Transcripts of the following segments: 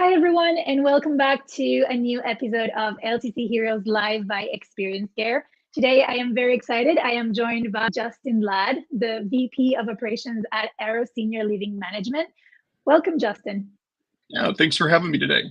Hi, everyone, and welcome back to a new episode of LTC Heroes Live by Experience Care. Today, I am very excited. I am joined by Justin Ladd, the VP of Operations at Aerosenior Living Management. Welcome, Justin. Yeah, thanks for having me today.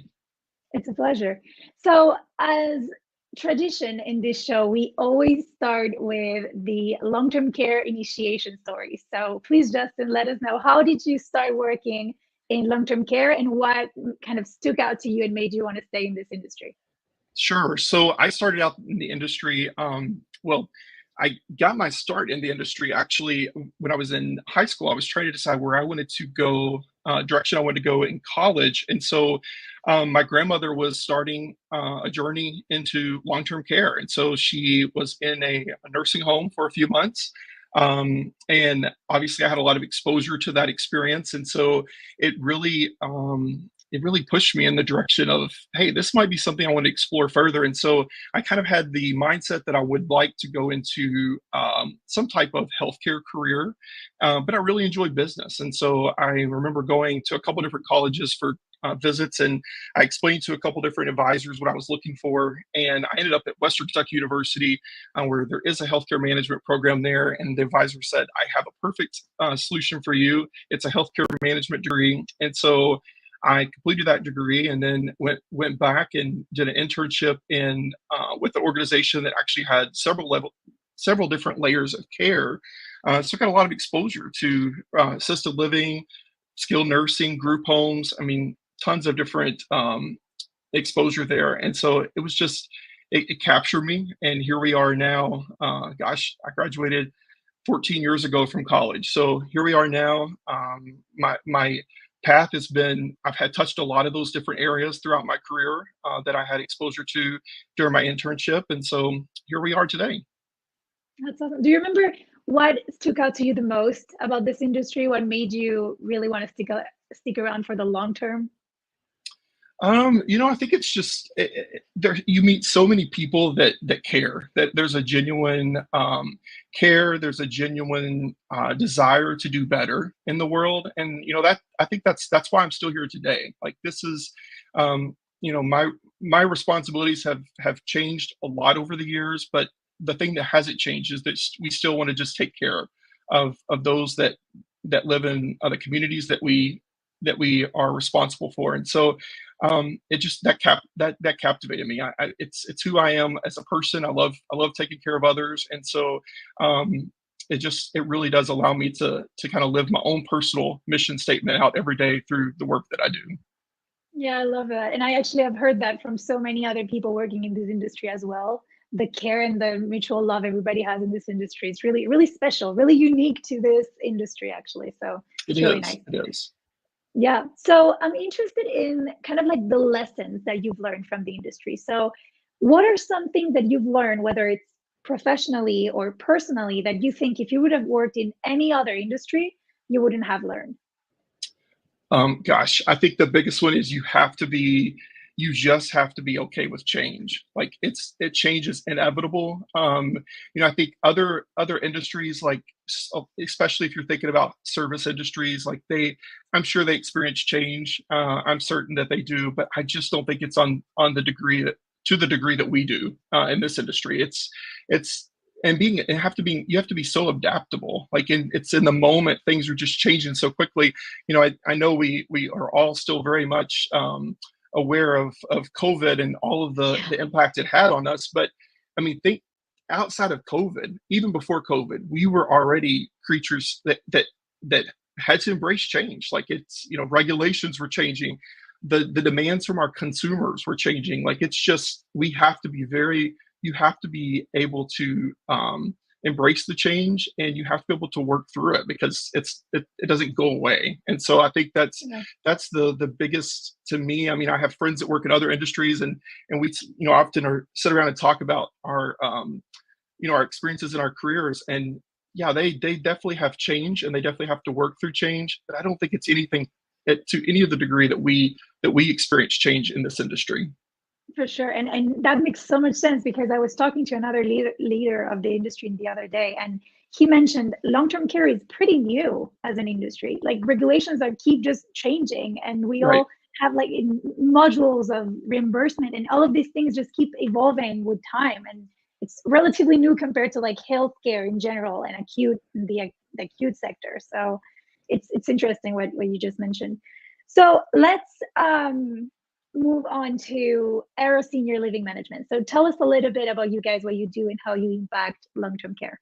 It's a pleasure. So, as tradition in this show, we always start with the long-term care initiation story. So please, Justin, let us know, how did you start working in long-term care and what kind of stuck out to you and made you want to stay in this industry? Sure. So I started out in the industry. I got my start in the industry actually when I was in high school. I was trying to decide where I wanted to go, direction I wanted to go in college. And so my grandmother was starting a journey into long-term care. And so she was in a nursing home for a few months. And obviously I had a lot of exposure to that experience. And so it really, it really pushed me in the direction of, hey, this might be something I want to explore further. And so I kind of had the mindset that I would like to go into some type of healthcare career, but I really enjoyed business. And so I remember going to a couple different colleges for visits, and I explained to a couple different advisors what I was looking for. And I ended up at Western Kentucky University, where there is a healthcare management program there. And the advisor said, I have a perfect solution for you. It's a healthcare management degree. And so I completed that degree and then went back and did an internship in with the organization that actually had several different layers of care. So I got a lot of exposure to assisted living, skilled nursing, group homes. I mean, tons of different exposure there. And so it was just it captured me. And here we are now. Gosh, I graduated 14 years ago from college. So here we are now. My path has been, I've had touched a lot of those different areas throughout my career that I had exposure to during my internship. And so here we are today. That's awesome. Do you remember what stuck out to you the most about this industry? What made you really want to stick around for the long term? I think it's just there. You meet so many people that care. That there's a genuine care. There's a genuine desire to do better in the world, and that I think that's why I'm still here today. Like this is, my responsibilities have changed a lot over the years, but the thing that hasn't changed is that we still want to just take care of those that live in the communities that we are responsible for. And so it just that captivated me. It's who I am as a person. I love taking care of others. And so it really does allow me to kind of live my own personal mission statement out every day through the work that I do. Yeah, I love that. And I actually have heard that from so many other people working in this industry as well. The care and the mutual love everybody has in this industry is really, really special, really unique to this industry, actually. So It it's really is. nice. It is. Yeah. So I'm interested in kind of like the lessons that you've learned from the industry. So what are some things that you've learned, whether it's professionally or personally, that you think if you would have worked in any other industry, you wouldn't have learned? Gosh, I think the biggest one is you just have to be okay with change. Like it change is inevitable. I think other industries like especially if you're thinking about service industries, like I'm sure they experience change. I'm certain that they do, but I just don't think it's on the degree to the degree that we do in this industry. It's and being you have to be so adaptable. Like it's in the moment, things are just changing so quickly. I know we are all still very much aware of COVID and all of the impact it had on us. But I mean, think outside of COVID, even before COVID, we were already creatures that had to embrace change. Like regulations were changing, the demands from our consumers were changing. Like it's just you have to be able to embrace the change, and you have to be able to work through it because it doesn't go away. And so I think that's the biggest to me. I mean, I have friends that work in other industries, and we often sit around and talk about our experiences in our careers. And yeah, they definitely have change, and they definitely have to work through change. But I don't think it's anything to any of the degree that we experience change in this industry. For sure. And that makes so much sense, because I was talking to another leader of the industry the other day, and he mentioned long-term care is pretty new as an industry. Like regulations are keep just changing, and we Right. all have like modules of reimbursement, and all of these things just keep evolving with time. And it's relatively new compared to like healthcare in general and the acute sector. So it's interesting what you just mentioned. So let's move on to Aerosenior Living Management. So tell us a little bit about you guys, what you do, and how you impact long-term care.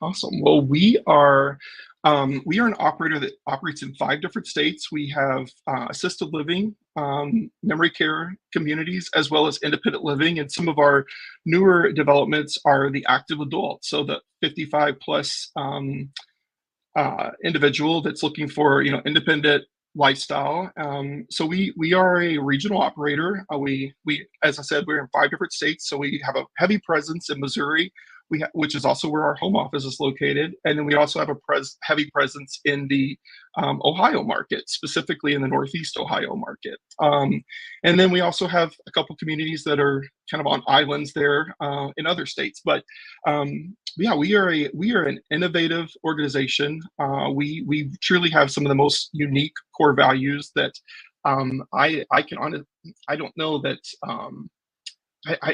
Awesome. Well, we are an operator that operates in 5 different states. We have assisted living, memory care communities, as well as independent living. And some of our newer developments are the active adult, so the 55 plus individual that's looking for independent lifestyle. So we are a regional operator. We as I said, we're in 5 different states, so we have a heavy presence in Missouri, which is also where our home office is located, and then we also have a heavy presence in the Ohio market, specifically in the Northeast Ohio market. And then we also have a couple communities that are kind of on islands there in other states. But yeah, we are an innovative organization. We truly have some of the most unique core values that I don't know that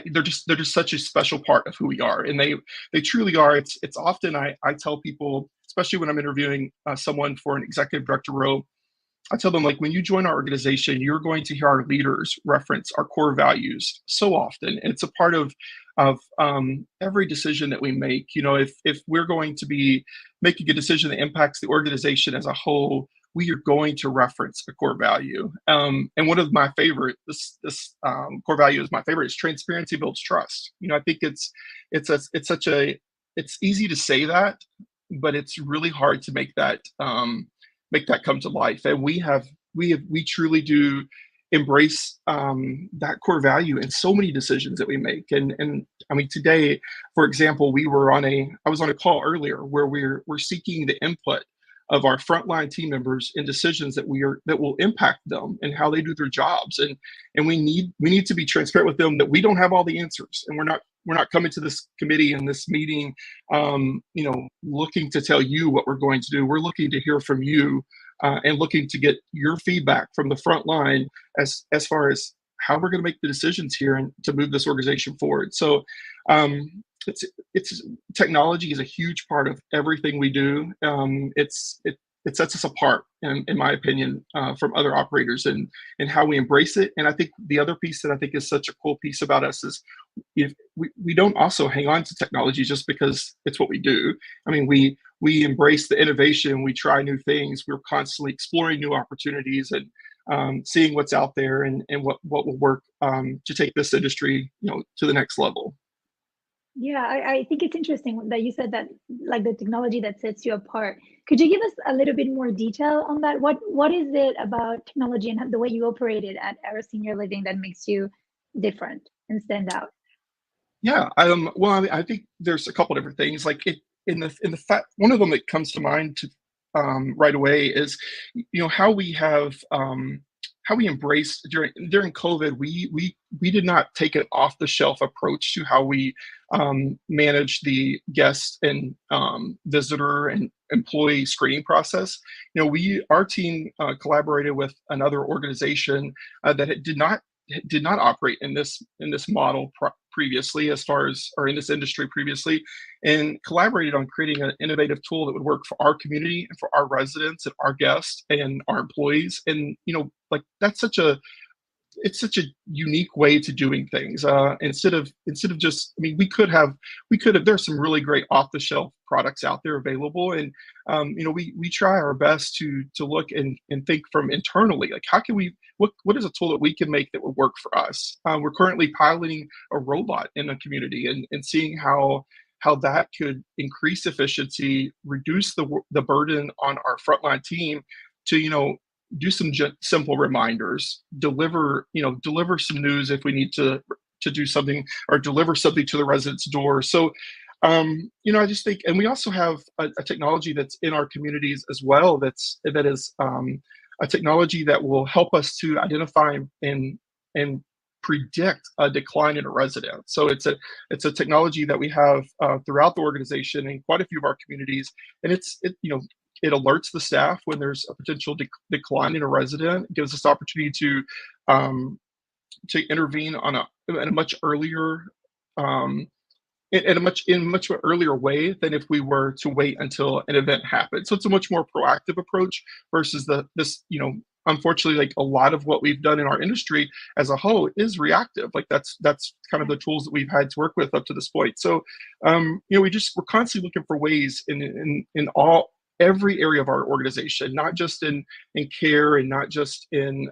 they're just such a special part of who we are, and they truly are. It's often I tell people, especially when I'm interviewing someone for an executive director role, I tell them, like, when you join our organization, you're going to hear our leaders reference our core values so often. And it's a part of every decision that we make. If we're going to be making a decision that impacts the organization as a whole, we are going to reference a core value. And one of my favorite, this core value is my favorite, is transparency builds trust. I think it's easy to say that, but it's really hard to make that come to life. And we truly do embrace that core value in so many decisions that we make. And I mean, today, for example, I was on a call earlier where we're seeking the input of our frontline team members in decisions that will impact them and how they do their jobs. And we need to be transparent with them that we don't have all the answers, and we're not coming to this committee and this meeting looking to tell you what we're going to do. We're looking to hear from you and looking to get your feedback from the front line as far as how we're going to make the decisions here and to move this organization forward. So it's technology is a huge part of everything we do. It sets us apart, in my opinion, from other operators and how we embrace it. And I think the other piece that I think is such a cool piece about us is if we don't also hang on to technology just because it's what we do. I mean, we embrace the innovation, we try new things, we're constantly exploring new opportunities and seeing what's out there and what will work to take this industry to the next level. Yeah, I think it's interesting that you said that, like, the technology that sets you apart. Could you give us a little bit more detail on that? What is it about technology and the way you operate it at Aerosenior Living that makes you different and stand out? Yeah, well, I think there's a couple different things. Like in the fact, one of them that comes to mind right away is how we have how we embraced during COVID. We did not take an off the shelf approach to how we manage the guest and visitor and employee screening process. Our team collaborated with another organization that did not operate in this model previously, as far as, or in this industry previously, and collaborated on creating an innovative tool that would work for our community and for our residents and our guests and our employees. And like, it's such a unique way to doing things. Instead of just, I mean, we could have, there's some really great off the shelf products out there available. And, we try our best to look and think from internally, like, how can what is a tool that we can make that would work for us? We're currently piloting a robot in a community and seeing how that could increase efficiency, reduce the burden on our frontline team to, do some simple reminders, deliver some news if we need to do something, or deliver something to the resident's door. So, I just think, and we also have a technology that's in our communities as well. That is a technology that will help us to identify and predict a decline in a resident. So it's a technology that we have throughout the organization in quite a few of our communities, and it alerts the staff when there's a potential decline in a resident. It gives us the opportunity um, to intervene on in a much earlier um, in much earlier way than if we were to wait until an event happened. So it's a much more proactive approach versus this, unfortunately, like a lot of what we've done in our industry as a whole is reactive. Like that's kind of the tools that we've had to work with up to this point. So we're constantly looking for ways in all every area of our organization, not just in care and not just in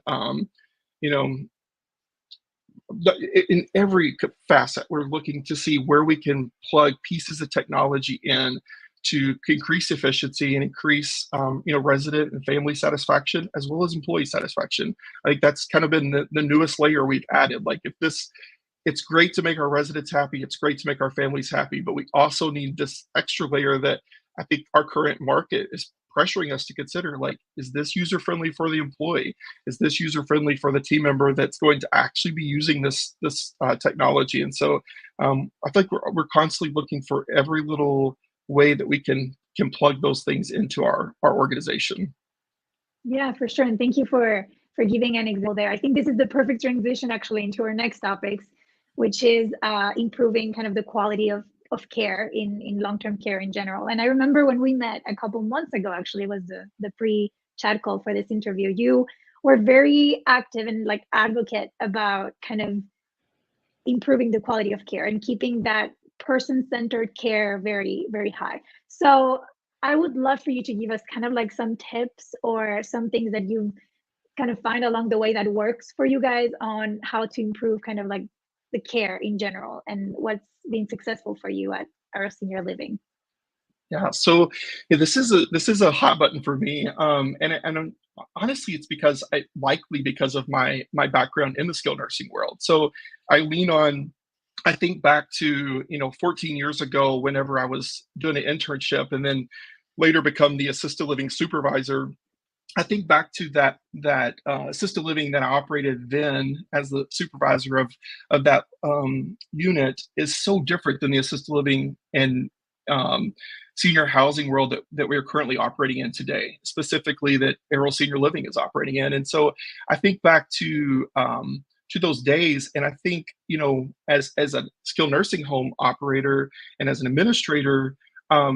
you know in every facet. We're looking to see where we can plug pieces of technology in to increase efficiency and increase resident and family satisfaction as well as employee satisfaction. I think that's kind of been the newest layer we've added. Like it's great to make our residents happy, it's great to make our families happy, but we also need this extra layer that I think our current market is pressuring us to consider. Like, is this user friendly for the employee? Is this user friendly for the team member that's going to actually be using this technology? And so I think we're constantly looking for every little way that we can plug those things into our organization. Yeah, for sure. And thank you for giving an example there. I think this is the perfect transition actually into our next topics, which is improving kind of the quality of care in long-term care in general. And I remember when we met a couple months ago, actually, it was the pre-chat call for this interview, you were very active and like advocate about kind of improving the quality of care and keeping that person-centered care very, very high. So I would love for you to give us kind of like some tips or some things that you kind of find along the way that works for you guys on how to improve kind of like the care in general and what's been successful for you at Aerosenior Living. Yeah, so this is a hot button for me, and honestly, it's likely because of my background in the skilled nursing world. So I lean on. I think back to 14 years ago, whenever I was doing an internship, and then later become the assisted living supervisor. I think back to that assisted living that I operated then as the supervisor of that unit is so different than the assisted living and senior housing world that we are currently operating in today, specifically that Aerosenior Living is operating in. And so I think back to those days, and I think as a skilled nursing home operator and as an administrator, a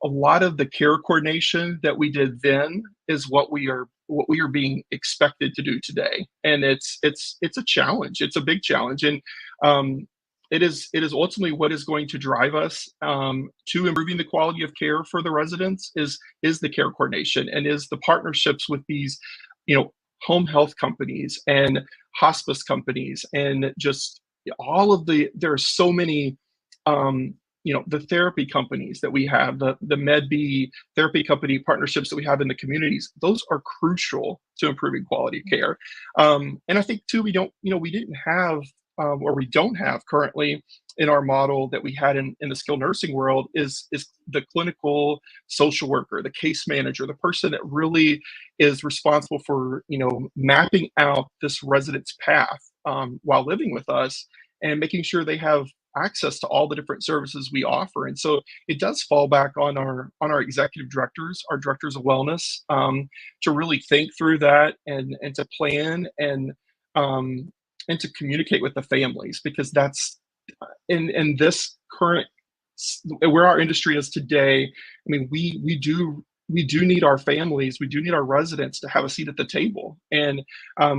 lot of the care coordination that we did then is what we are being expected to do today, and it's a challenge. It's a big challenge, and it is ultimately what is going to drive us to improving the quality of care for the residents is the care coordination and is the partnerships with these home health companies and hospice companies and just all of there are so many the therapy companies that we have, the MedB therapy company partnerships that we have in the communities. Those are crucial to improving quality of care. And I think too, we didn't have or we don't have currently in our model that we had in the skilled nursing world is the clinical social worker, the case manager, the person that really is responsible for mapping out this resident's path while living with us and making sure they have access to all the different services we offer. And so it does fall back on our executive directors, our directors of wellness, to really think through that and to plan and to communicate with the families, because that's in this current where our industry is today. I mean, we do need our families, we do need our residents to have a seat at the table, and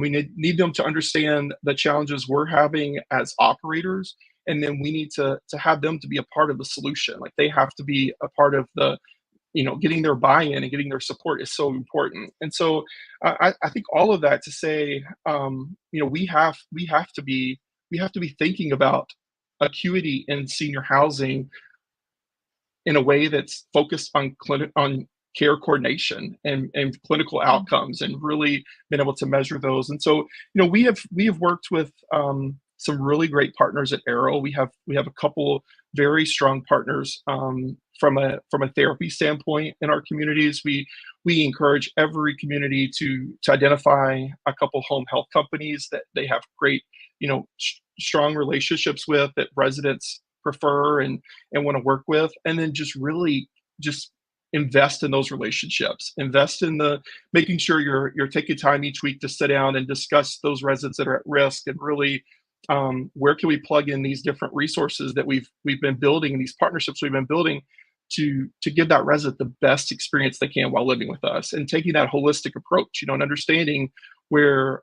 we need them to understand the challenges we're having as operators, and then we need to have them to be a part of the solution. Like, they have to be a part of the getting their buy-in and getting their support is so important. And so I think all of that to say, we have to be thinking about acuity in senior housing in a way that's focused on care coordination and clinical outcomes, and really been able to measure those. And so, we have worked with some really great partners at Aero. We have a couple very strong partners from a therapy standpoint in our communities. We encourage every community to identify a couple home health companies that they have great, strong relationships with, that residents prefer and want to work with, and then just really invest in those relationships, invest in the making sure you're taking time each week to sit down and discuss those residents that are at risk, and really where can we plug in these different resources that we've been building, and these partnerships we've been building to give that resident the best experience they can while living with us, and taking that holistic approach, and understanding where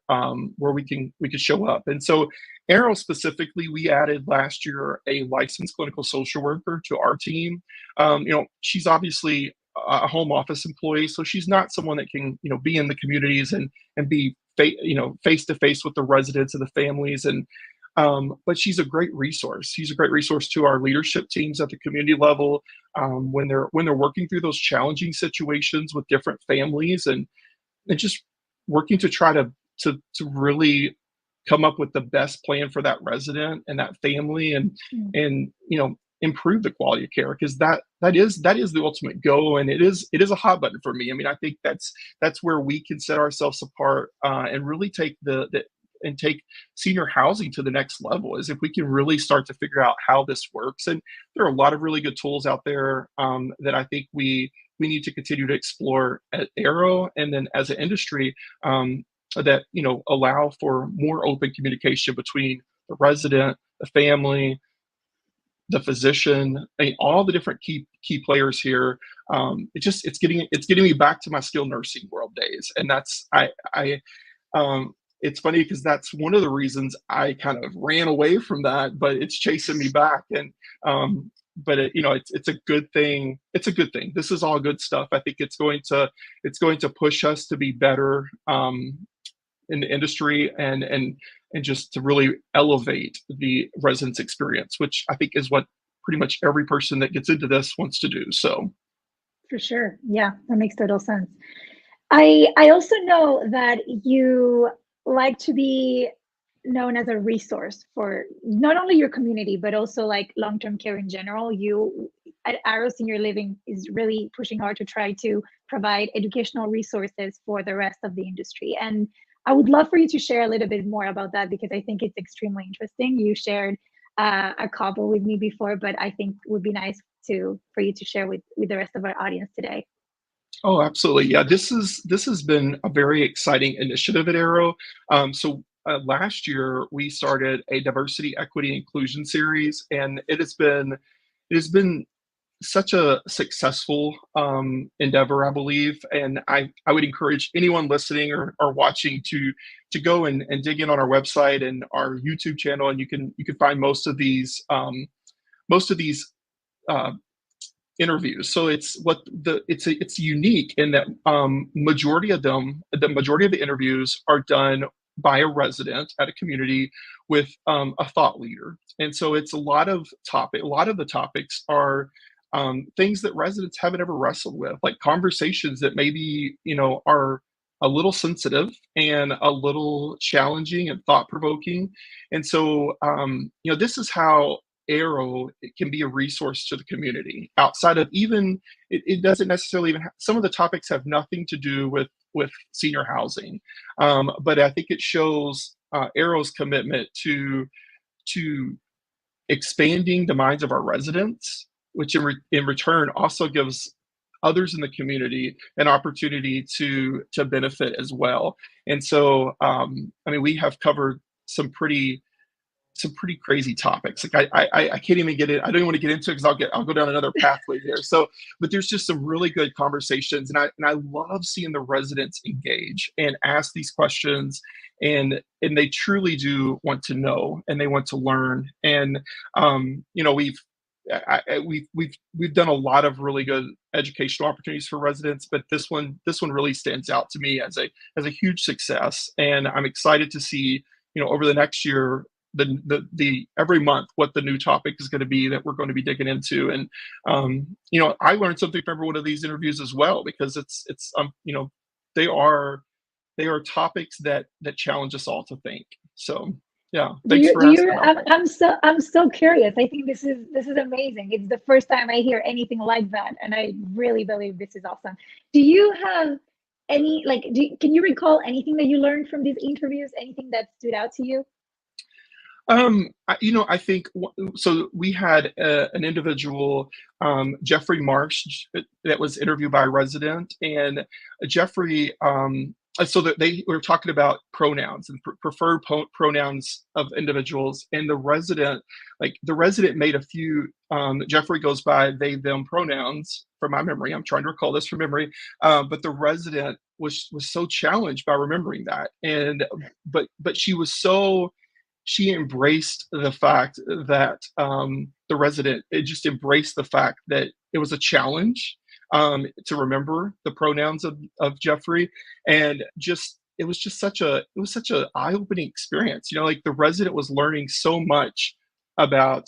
we can show up. And so Arrow specifically, we added last year a licensed clinical social worker to our team. She's obviously a home office employee, so she's not someone that can be in the communities and be face to face with the residents and the families, and but she's a great resource. She's a great resource to our leadership teams at the community level when they're working through those challenging situations with different families, and just working to try to really come up with the best plan for that resident and that family, and improve the quality of care, because that is the ultimate goal, and it is a hot button for me. I mean, I think that's where we can set ourselves apart and really take take senior housing to the next level, is if we can really start to figure out how this works. And there are a lot of really good tools out there that I think we need to continue to explore at Arrow, and then as an industry, that allow for more open communication between the resident, the family, the physician, I mean, all the different key players here. It's getting me back to my skilled nursing world days, and that's it's funny because that's one of the reasons I kind of ran away from that, but it's chasing me back. And but it's a good thing. It's a good thing. This is all good stuff. I think it's going to push us to be better in the industry, and just to really elevate the residents' experience, which I think is what pretty much every person that gets into this wants to do. So, for sure, yeah, that makes total sense. I also know that you like to be known as a resource for not only your community, but also like long-term care in general. You at Aerosenior Living is really pushing hard to try to provide educational resources for the rest of the industry. And I would love for you to share a little bit more about that, because I think it's extremely interesting. You shared a couple with me before, but I think it would be nice for you to share with the rest of our audience today. Oh, absolutely. Yeah, this has been a very exciting initiative at Arrow. Last year we started a diversity, equity, inclusion series, and it has been such a successful endeavor, I believe. And I would encourage anyone listening or watching to go and dig in on our website and our YouTube channel, and you can find most of these interviews. So it's unique in that majority of the interviews are done by a resident at a community with a thought leader. And so it's a lot of the topics are things that residents haven't ever wrestled with, like conversations that maybe are a little sensitive and a little challenging and thought-provoking. And so this is how Arrow, it can be a resource to the community outside of even it doesn't necessarily even some of the topics have nothing to do with senior housing, but I think it shows Arrow's commitment to expanding the minds of our residents, which in return also gives others in the community an opportunity to benefit as well. And so I mean, we have covered some pretty crazy topics. Like I can't even get it. I don't even want to get into it because I'll go down another pathway here. So, but there's just some really good conversations, and I love seeing the residents engage and ask these questions, and they truly do want to know and they want to learn. And we've done a lot of really good educational opportunities for residents, but this one really stands out to me as a huge success, and I'm excited to see over the next year the every month what the new topic is going to be that we're going to be digging into. And I learned something from every one of these interviews as well, because it's they are topics that challenge us all to think. So yeah, thanks for asking. I'm so curious. I think this is amazing. It's the first time I hear anything like that, and I really believe this is awesome. Do you have any can you recall anything that you learned from these interviews? Anything that stood out to you? I think so. We had an individual, Jeffrey Marsh, that was interviewed by a resident, and Jeffrey. So that they were talking about pronouns and preferred pronouns of individuals, and the resident made a few. Jeffrey goes by they them pronouns from my memory. I'm trying to recall this from memory, but the resident was so challenged by remembering that, and but she embraced the fact that the resident it just embraced the fact that it was a challenge to remember the pronouns of Jeffrey, and just it was such a eye-opening experience. Like the resident was learning so much about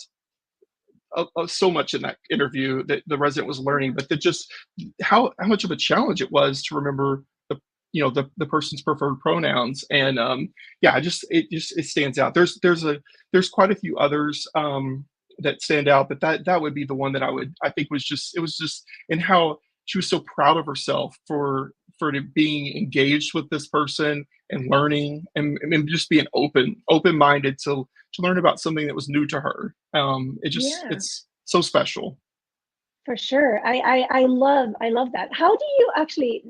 so much in that interview that the resident was learning, but that just how much of a challenge it was to remember the person's preferred pronouns. And yeah, it stands out. There's quite a few others that stand out, but that would be the one that I think it was just in how she was so proud of herself for being engaged with this person and learning and just being open minded to learn about something that was new to her. Yeah, It's so special. for sure. I love that. How do you actually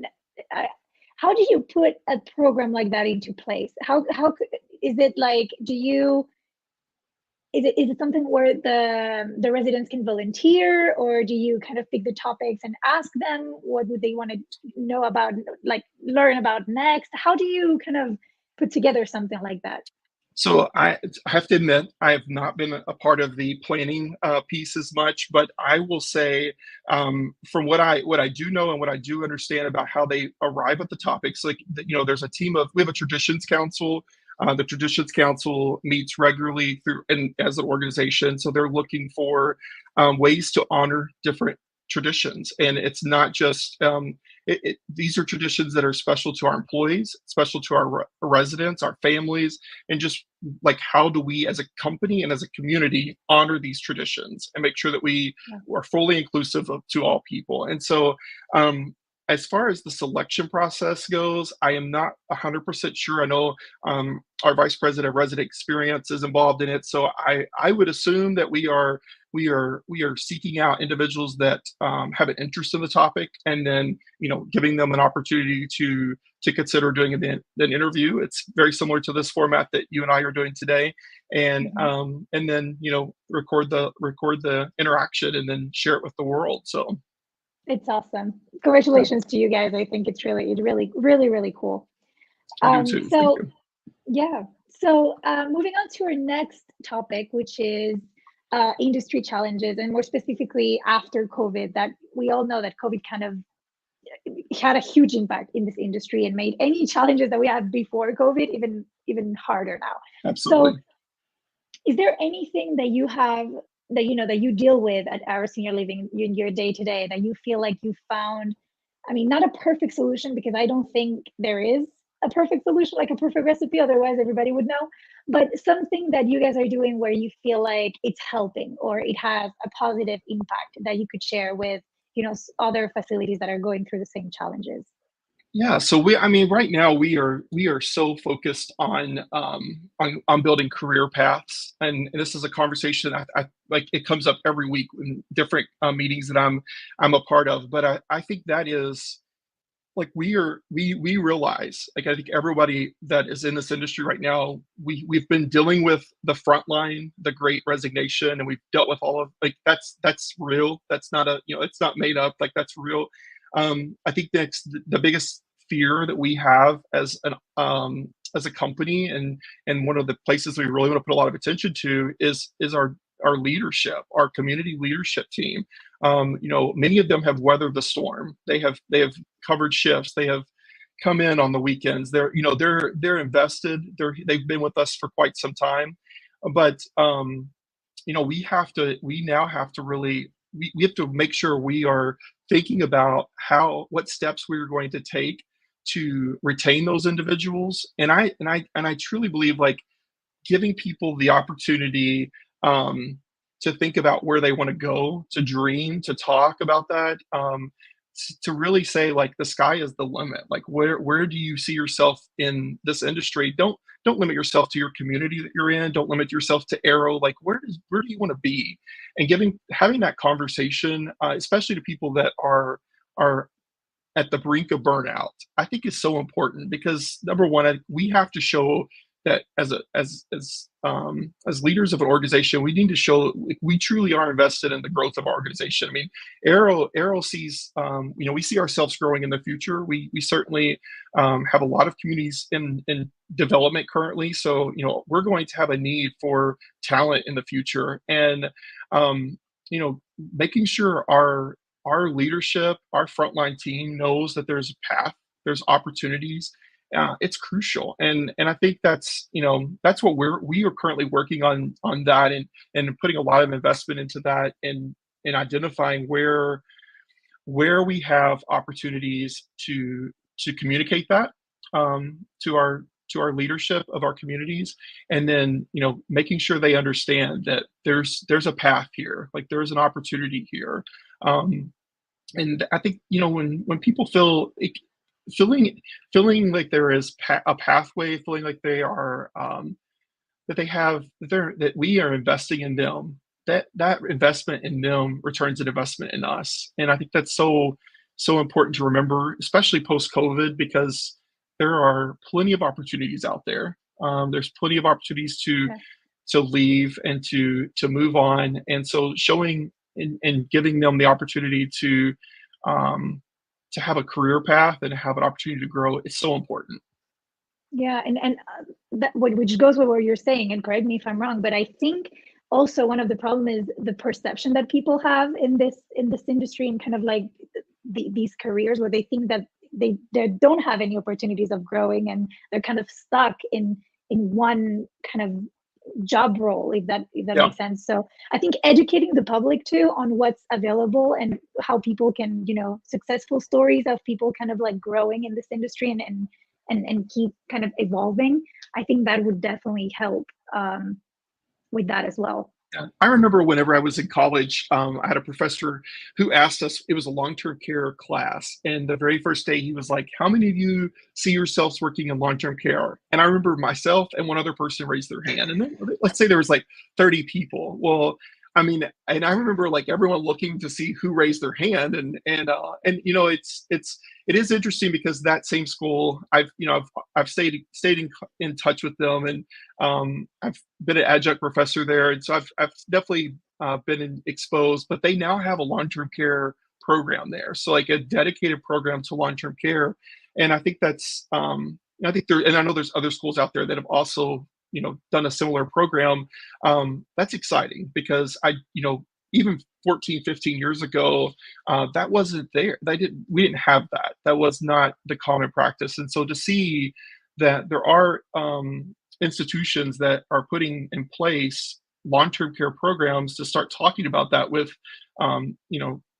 how do you put a program like that into place? Is it like, is it something where the residents can volunteer, or do you kind of pick the topics and ask them what would they want to know about, like learn about next? How do you kind of put together something like that? So I have to admit, I have not been a part of the planning piece as much, but I will say, from what I do know and what I do understand about how they arrive at the topics, like there's a team of we have a traditions council. The Traditions Council meets regularly through and as an organization, so they're looking for ways to honor different traditions, and it's not just these are traditions that are special to our employees, special to our residents, our families, and just like how do we as a company and as a community honor these traditions and make sure that we Yeah. are fully inclusive to all people. And so as far as the selection process goes, I am not 100% sure. I know our vice president of resident experience is involved in it, so I would assume that we are seeking out individuals that have an interest in the topic, and then giving them an opportunity to consider doing an interview. It's very similar to this format that you and I are doing today, Mhm. and then record the interaction and then share it with the world. So It's awesome. yeah, Congratulations to you guys. I think it's really cool. I do too. Thank So you. yeah. So moving on to our next topic, which is industry challenges, and more specifically after COVID. That we all know that COVID kind of had a huge impact in this industry and made any challenges that we had before COVID even harder now. So, Absolutely. is there anything that you have that that you deal with at our senior living in your day to day that you feel like you found? I mean, not a perfect solution, because I don't think there is a perfect solution, like a perfect recipe. Otherwise, everybody would know. But something that you guys are doing where you feel like it's helping or it has a positive impact that you could share with other facilities that are going through the same challenges. Yeah, so I mean, right now we are so focused on building career paths, and this is a conversation I like. It comes up every week in different meetings that I'm a part of. But I think that is like we realize, like I think everybody that is in this industry right now, we've been dealing with the front line, the great resignation, and we've dealt with all of like that's real. That's not it's not made up. Like that's real. I think that's the biggest fear that we have as a company, and one of the places we really want to put a lot of attention to is our leadership, our community leadership team. Many of them have weathered the storm. They have covered shifts. They have come in on the weekends. They're invested. They've been with us for quite some time, but we now have to really we have to make sure we are thinking about what steps we are going to take to retain those individuals. And I truly believe like giving people the opportunity to think about where they want to go, to dream, to talk about that. to really say like the sky is the limit. Like where do you see yourself in this industry? Don't limit yourself to your community that you're in. Don't limit yourself to Aero. Like where do you want to be? And having that conversation, especially to people that are at the brink of burnout, I think is so important because number one, we have to show that as leaders of an organization, we need to show we truly are invested in the growth of our organization. I mean, Aero sees, we see ourselves growing in the future. We certainly have a lot of communities in development currently, so we're going to have a need for talent in the future, and making sure our leadership, our frontline team knows that there's a path, there's opportunities. It's crucial, and I think that's what we are currently working on that, and putting a lot of investment into that, and identifying where we have opportunities to communicate that to our leadership of our communities, and then making sure they understand that there's a path here, like there's an opportunity here. And I think when people feeling like there is a pathway, feeling like they are that we are investing in them, that investment in them returns an investment in us, and I think that's so important to remember, especially post COVID, because there are plenty of opportunities out there. There's plenty of opportunities to leave and to move on, and so showing and giving them the opportunity to have a career path and have an opportunity to grow is so important. Yeah, and which goes with what you're saying, and correct me if I'm wrong, but I think also one of the problem is the perception that people have in this industry, and kind of like these careers where they think that they don't have any opportunities of growing, and they're kind of stuck in one kind of job role, if that makes sense. So I think educating the public too on what's available and how people can, successful stories of people kind of like growing in this industry and keep kind of evolving, I think that would definitely help with that as well. Yeah. I remember whenever I was in college, I had a professor who asked us, it was a long-term care class. And the very first day he was like, how many of you see yourselves working in long-term care? And I remember myself and one other person raised their hand. And then let's say there was like 30 people. Well, I mean, and I remember like everyone looking to see who raised their hand, and it is interesting because that same school, I've stayed in touch with them, and I've been an adjunct professor there, and so I've definitely been exposed. But they now have a long-term care program there, so like a dedicated program to long-term care, and I think that's I think and I know there's other schools out there that have also done a similar program. That's exciting because even 14, 15 years ago, that wasn't there. We didn't have that. That was not the common practice. And so to see that there are institutions that are putting in place long-term care programs to start talking about that with,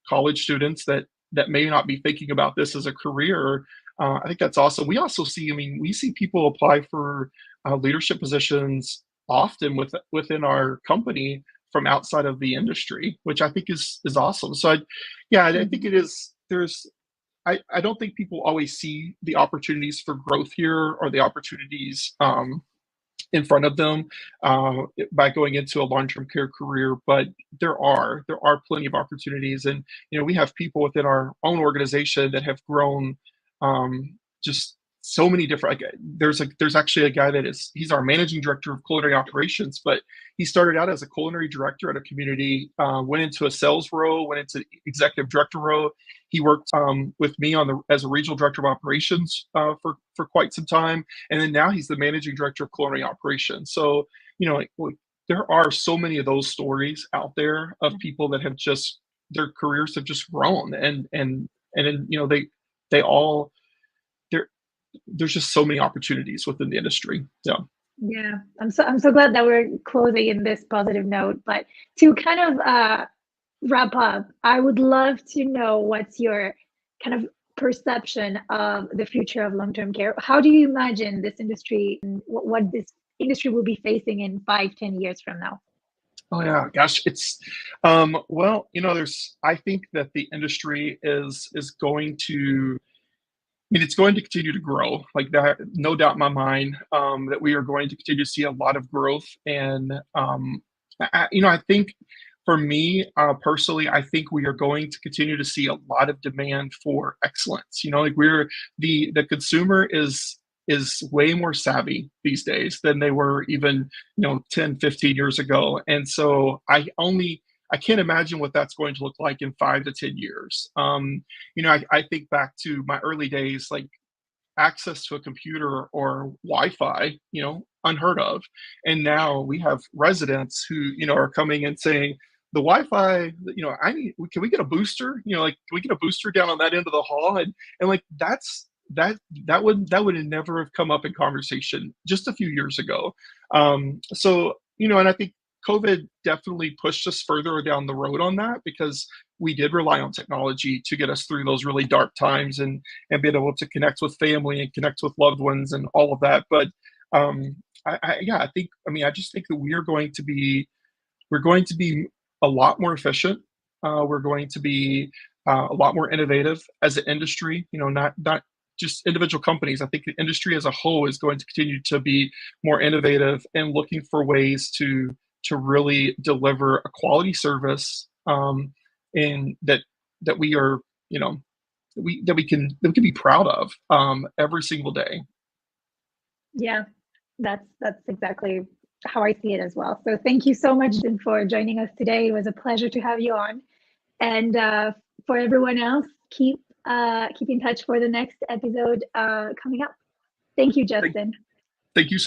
college students that may not be thinking about this as a career, I think that's awesome. We also see, we see people apply for leadership positions often within our company from outside of the industry, which I think is awesome. So I think it is. I don't think people always see the opportunities for growth here, or the opportunities in front of them by going into a long-term care career, but there are plenty of opportunities, and we have people within our own organization that have grown just so many different. Like, there's actually a guy he's our managing director of culinary operations, but he started out as a culinary director at a community, went into a sales role, went into executive director role. He worked with me as a regional director of operations for quite some time, and then now he's the managing director of culinary operations. So there are so many of those stories out there of people that have just, their careers have just grown, and then they all, there's just so many opportunities within the industry. Yeah, I'm so glad that we're closing in this positive note. But to kind of wrap up, I would love to know what's your kind of perception of the future of long-term care. How do you imagine this industry, and what this industry will be facing in 5-10 years from now? Oh yeah, gosh, it's well, there's I think that the industry is going to, I mean, it's going to continue to grow, like that, no doubt in my mind, that we are going to continue to see a lot of growth. And I think for me personally, I think we are going to continue to see a lot of demand for excellence. Like the consumer is way more savvy these days than they were even 10, 15 years ago. And so I can't imagine what that's going to look like in 5 to 10 years. I think back to my early days, like access to a computer or Wi-Fi, unheard of. And now we have residents who, are coming and saying, the Wi-Fi, can we get a booster? Like, can we get a booster down on that end of the hall? And like, that would never have come up in conversation just a few years ago. So, and I think COVID definitely pushed us further down the road on that because we did rely on technology to get us through those really dark times and being able to connect with family and connect with loved ones and all of that. But yeah, I just think that we're going to be a lot more efficient. We're going to be a lot more innovative as an industry. Not just individual companies. I think the industry as a whole is going to continue to be more innovative and looking for ways to really deliver a quality service, and that we are, that we can be proud of every single day. Yeah, that's exactly how I see it as well. So thank you so much, Jim, for joining us today. It was a pleasure to have you on. And for everyone else, keep in touch for the next episode coming up. Thank you, Thank, Justin. thank you so